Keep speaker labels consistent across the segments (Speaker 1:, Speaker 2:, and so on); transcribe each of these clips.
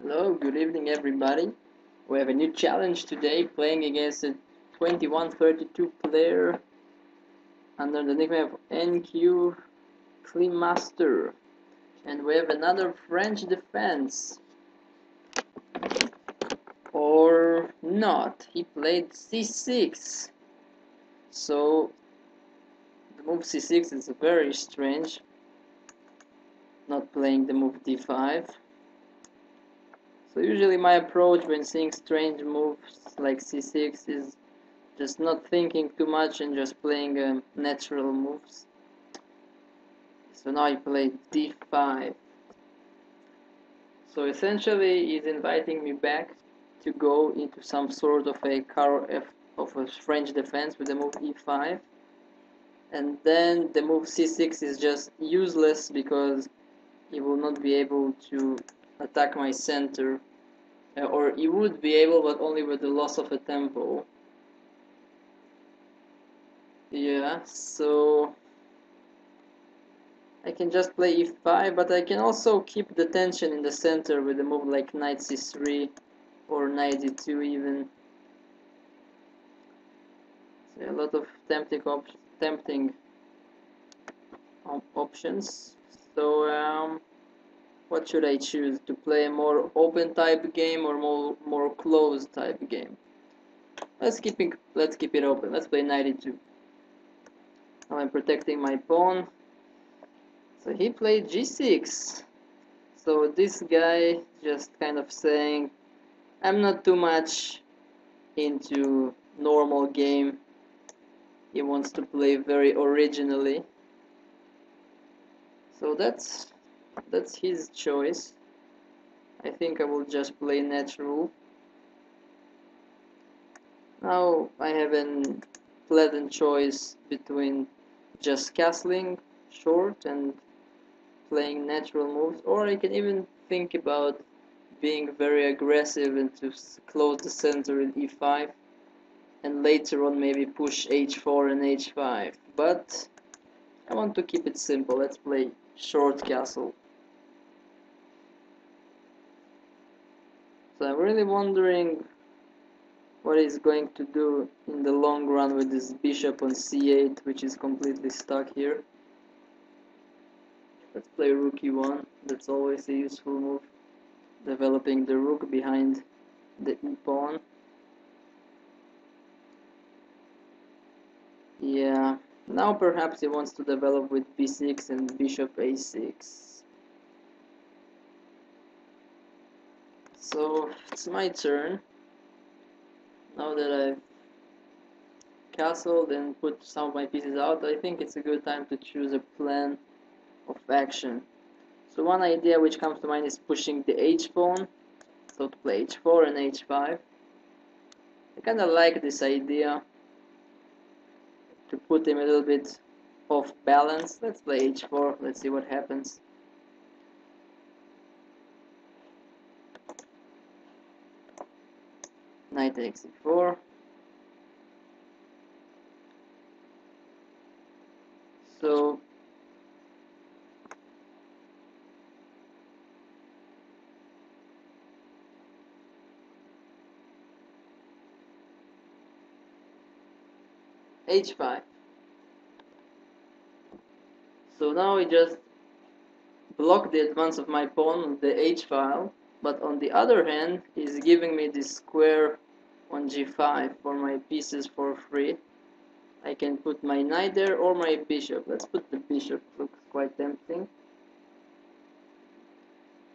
Speaker 1: Hello, good evening everybody. We have a new challenge today playing against a 2132 player under the nickname of NQ Cleanmaster. And we have another French defense. Or not. He played c6. So the move c6 is very strange. Not playing the move d5. So usually my approach when seeing strange moves like c6 is just not thinking too much and just playing natural moves. So now I play d5. So essentially he's inviting me back to go into some sort of a Caro F of a French defense with the move e5. And then the move c6 is just useless because he will not be able to attack my center. Or he would be able, but only with the loss of a tempo. Yeah, so I can just play e5, but I can also keep the tension in the center with a move like knight c3 or knight d2 even. So a lot of tempting options. So what should I choose? To play a more open type game or more closed type game? Let's keep it open. Let's play knight e2. Now I'm protecting my pawn. So he played g6. So this guy just kind of saying, I'm not too much into normal game. He wants to play very originally. So that's his choice. I think I will just play natural. Now I have a pleasant choice between just castling short and playing natural moves, or I can even think about being very aggressive and to close the center in e5 and later on maybe push h4 and h5, but I want to keep it simple. Let's play short castle. So I'm really wondering what he's going to do in the long run with this bishop on c8, which is completely stuck here. Let's play rook e1. That's always a useful move, developing the rook behind the e-pawn. Yeah, now perhaps he wants to develop with b6 and bishop a6. So it's my turn. Now that I've castled and put some of my pieces out, I think it's a good time to choose a plan of action. So one idea which comes to mind is pushing the h-pawn. So to play h4 and h5. I kind of like this idea to put him a little bit off balance. Let's play h4, let's see what happens. Knight takes e4. So h5. So now we just block the advance of my pawn on the h-file, but on the other hand, he's giving me this square on g5 for my pieces for free. I can put my knight there or my bishop. Let's put the bishop, looks quite tempting.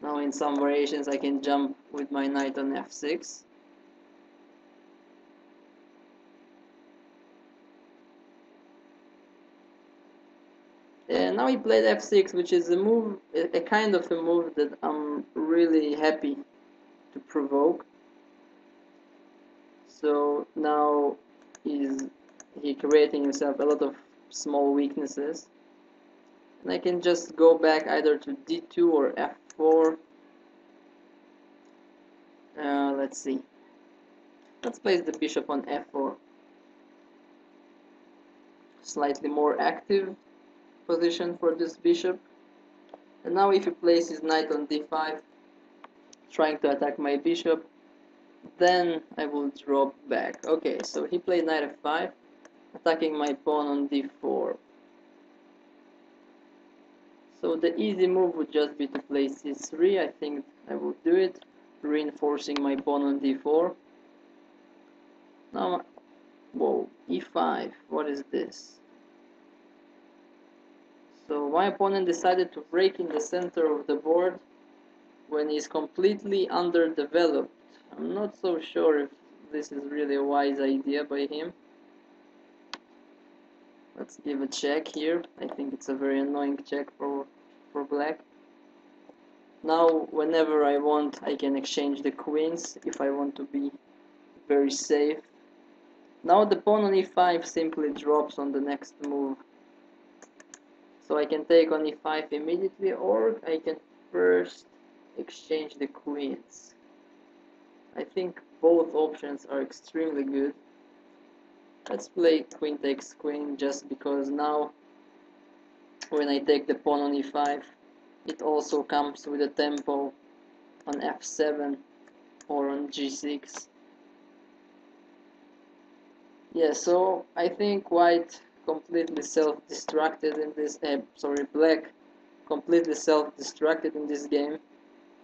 Speaker 1: Now in some variations I can jump with my knight on f6. And now he played f6, which is a move, a kind of a move that I'm really happy to provoke. So now he's creating himself a lot of small weaknesses. And I can just go back either to d2 or f4. Let's see. Let's place the bishop on f4. Slightly more active position for this bishop. And now if he places knight on d5, trying to attack my bishop. Then I will drop back. Okay, so he played knight f5, attacking my pawn on d4. So the easy move would just be to play c3. I think I will do it, reinforcing my pawn on d4. Now, whoa, e5, what is this? So my opponent decided to break in the center of the board when he's completely underdeveloped. I'm not so sure if this is really a wise idea by him. Let's give a check here. I think it's a very annoying check for black. Now, whenever I want, I can exchange the queens if I want to be very safe. Now the pawn on e5 simply drops on the next move. So I can take on e5 immediately, or I can first exchange the queens. I think both options are extremely good. Let's play queen takes queen, just because now when I take the pawn on e5, it also comes with a tempo on f7 or on g6. Yeah, so I think white completely self-destructed in this, black completely self-destructed in this game.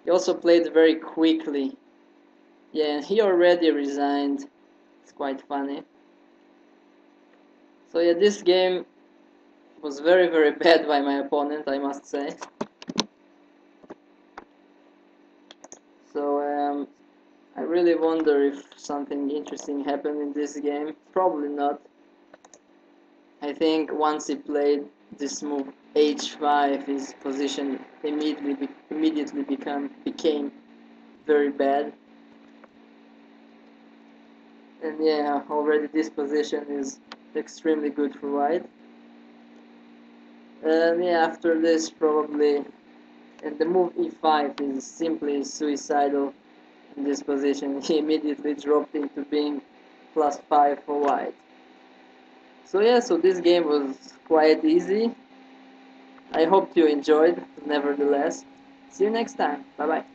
Speaker 1: He also played very quickly. Yeah, and he already resigned. It's quite funny. So yeah, this game was very, very bad by my opponent, I must say. So I really wonder if something interesting happened in this game. Probably not. I think once he played this move h5, his position immediately became very bad. And yeah, already this position is extremely good for white. And yeah, after this probably, and the move e5 is simply suicidal in this position. He immediately dropped into being +5 for white. So yeah, so this game was quite easy. I hope you enjoyed, nevertheless. See you next time. Bye bye.